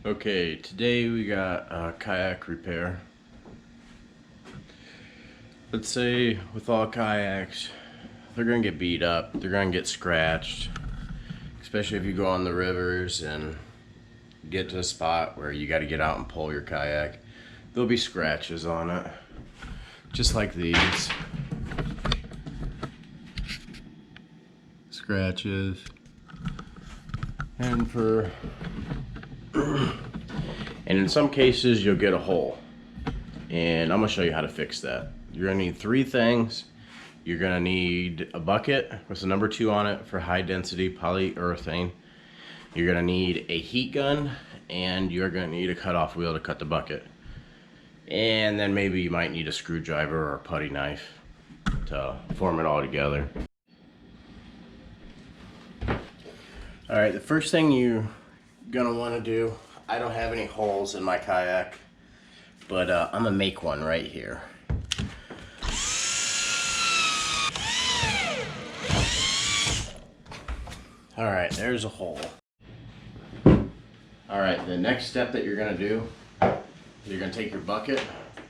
Okay, today we got a kayak repair. Let's say with all kayaks, they're gonna get beat up, they're gonna get scratched, especially if you go on the rivers and get to a spot where you gotta get out and pull your kayak. There'll be scratches on it, just like these. Scratches. And in some cases you'll get a hole, and I'm gonna show you how to fix that. You're gonna need three things. You're gonna need a bucket with the number 2 on it for high density polyurethane. You're gonna need a heat gun, and you're gonna need a cutoff wheel to cut the bucket. And then maybe you might need a screwdriver or a putty knife to form it all together. Alright, the first thing you're gonna want to do, I don't have any holes in my kayak, but I'm gonna make one right here. Alright, there's a hole. Alright, the next step that you're gonna do, you're gonna take your bucket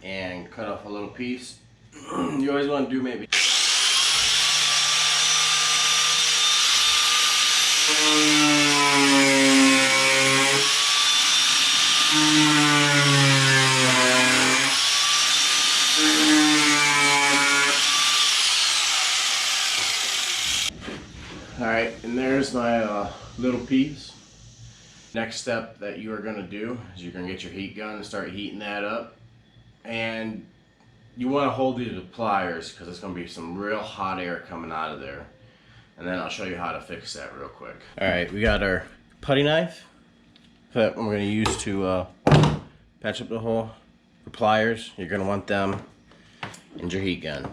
and cut off a little piece. You always want to do maybe Alright, and there's my little piece. Next step that you are going to do is you're going to get your heat gun and start heating that up. And you want to hold these with pliers because it's going to be some real hot air coming out of there. And then I'll show you how to fix that real quick. Alright, we got our putty knife that I'm going to use to patch up the hole. For pliers, you're going to want them, and your heat gun.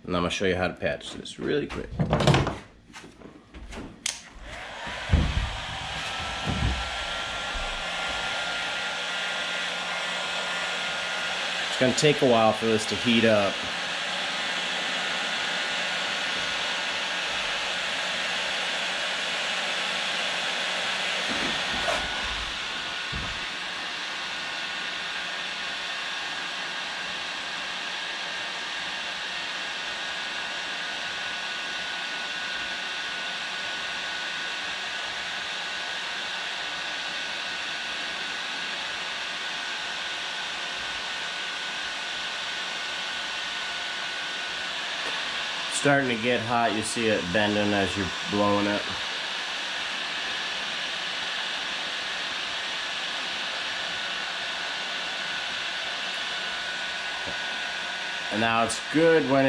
And I'm going to show you how to patch this really quick. It's going to take a while for this to heat up. Starting to get hot, you see it bending as you're blowing it. And now it's good when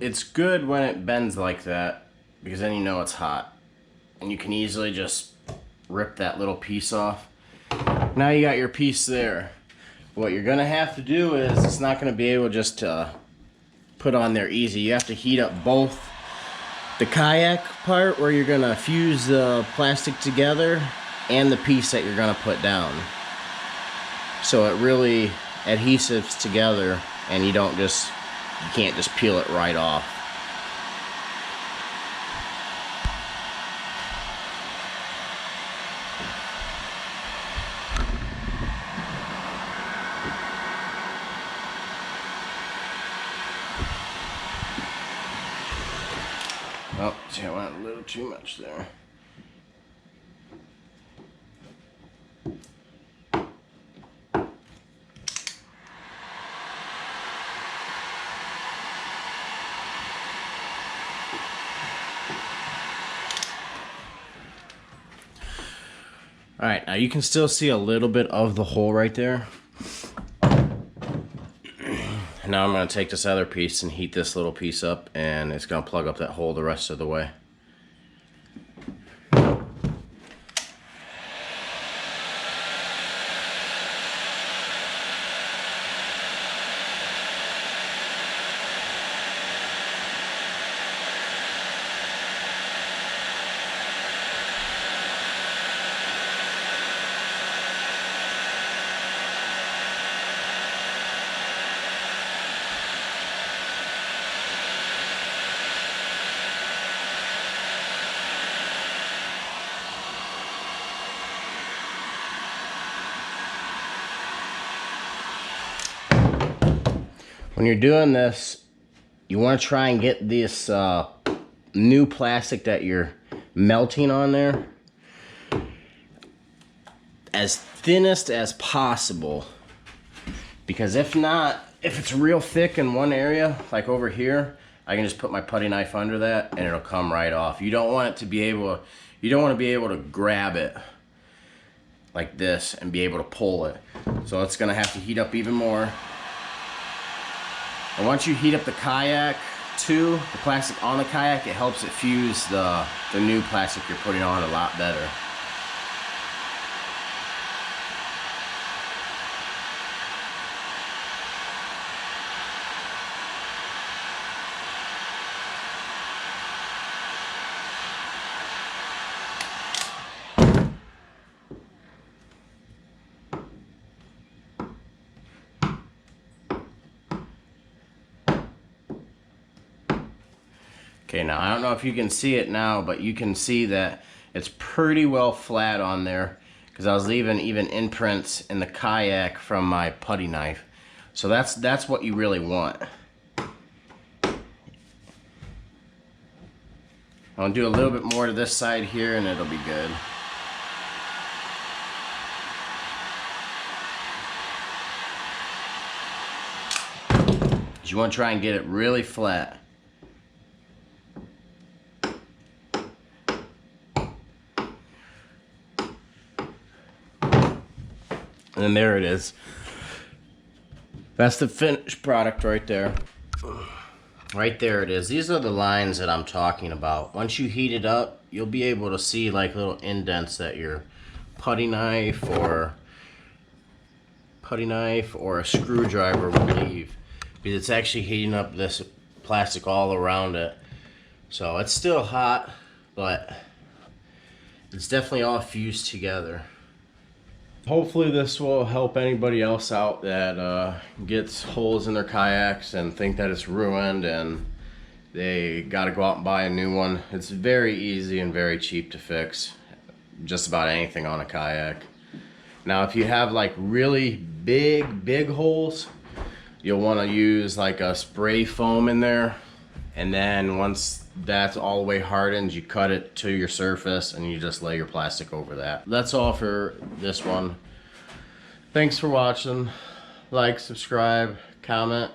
it's good when it bends like that, because then you know it's hot. And you can easily just rip that little piece off. Now you got your piece there. What you're gonna have to do is, it's not gonna be able just to put on there easy. You have to heat up both the kayak part where you're gonna fuse the plastic together and the piece that you're gonna put down. So it really adhesives together, and you can't just peel it right off. Oh, see, I went a little too much there. Alright, now you can still see a little bit of the hole right there. Now I'm going to take this other piece and heat this little piece up, and it's going to plug up that hole the rest of the way. When you're doing this, you want to try and get this new plastic that you're melting on there as thinnest as possible, because if not, if it's real thick in one area, like over here, I can just put my putty knife under that and it'll come right off. You don't want it to be able to, you don't want to be able to grab it like this and be able to pull it. So it's gonna have to heat up even more. And once you heat up the kayak too, the plastic on the kayak, it helps it fuse the new plastic you're putting on a lot better. Okay, now I don't know if you can see it now, but you can see that it's pretty well flat on there because I was leaving even imprints in the kayak from my putty knife. So that's what you really want. I'll do a little bit more to this side here and it'll be good. You want to try and get it really flat. And there it is. That's the finished product right there. Right there it is. These are the lines that I'm talking about. Once you heat it up, you'll be able to see like little indents that your putty knife or a screwdriver will leave. Because it's actually heating up this plastic all around it. So it's still hot, but it's definitely all fused together. Hopefully this will help anybody else out that gets holes in their kayaks and think that it's ruined and they gotta go out and buy a new one. It's very easy and very cheap to fix just about anything on a kayak. Now if you have like really big holes, you'll want to use like a spray foam in there, and then once that's all the way hardened, you cut it to your surface and you just lay your plastic over that. That's all for this one. Thanks for watching. Like, subscribe, comment.